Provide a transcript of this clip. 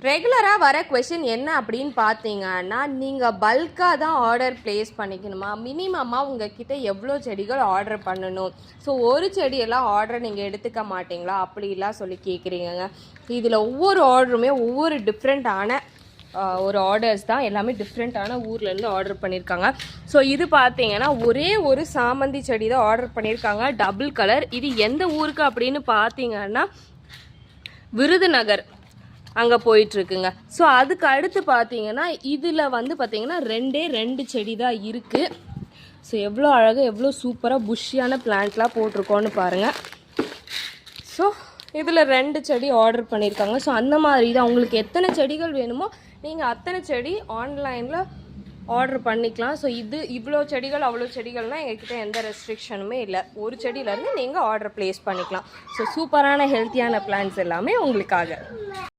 ரெகுலராக வர கொஷின் என்ன அப்படின்னு பார்த்தீங்கன்னா, நீங்கள் பல்காக தான் ஆர்டர் ப்ளேஸ் பண்ணிக்கணுமா, மினிமமாக உங்ககிட்ட எவ்வளோ செடிகள் ஆர்டர் பண்ணணும், ஸோ ஒரு செடியெல்லாம் ஆர்டர் நீங்கள் எடுத்துக்க மாட்டிங்களா அப்படிலாம் சொல்லி கேட்குறீங்க. இதில் ஒவ்வொரு ஆர்டருமே ஒவ்வொரு டிஃப்ரெண்ட்டான ஒரு ஆர்டர்ஸ் தான், எல்லாமே டிஃப்ரெண்ட்டான ஊர்லேருந்து ஆர்டர் பண்ணியிருக்காங்க. ஸோ இது பார்த்தீங்கன்னா ஒரே ஒரு சாமந்தி செடி தான் ஆர்டர் பண்ணியிருக்காங்க, டபுள் கலர். இது எந்த ஊருக்கு அப்படின்னு பார்த்தீங்கன்னா விருதுநகர் அங்கே போயிட்டுருக்குங்க. ஸோ அதுக்கு அடுத்து பார்த்தீங்கன்னா இதில் வந்து பார்த்தீங்கன்னா ரெண்டு செடி தான் இருக்குது. ஸோ எவ்வளோ அழகாக எவ்வளோ சூப்பராக புஷ்ஷியான பிளான்ட்லாம் போட்டிருக்கோன்னு பாருங்கள். ஸோ இதில் 2 செடி ஆர்டர் பண்ணியிருக்காங்க. ஸோ அந்த மாதிரி தான் உங்களுக்கு எத்தனை செடிகள் வேணுமோ நீங்கள் அத்தனை செடி ஆன்லைனில் ஆர்டர் பண்ணிக்கலாம். ஸோ இவ்வளோ செடிகள் அவ்வளோ செடிகள்னால் எங்ககிட்ட எந்த ரெஸ்ட்ரிக்ஷனுமே இல்லை. ஒரு செடியிலேருந்து நீங்கள் ஆர்டர் ப்ளேஸ் பண்ணிக்கலாம். ஸோ சூப்பரான ஹெல்த்தியான பிளான்ட்ஸ் எல்லாமே உங்களுக்காக.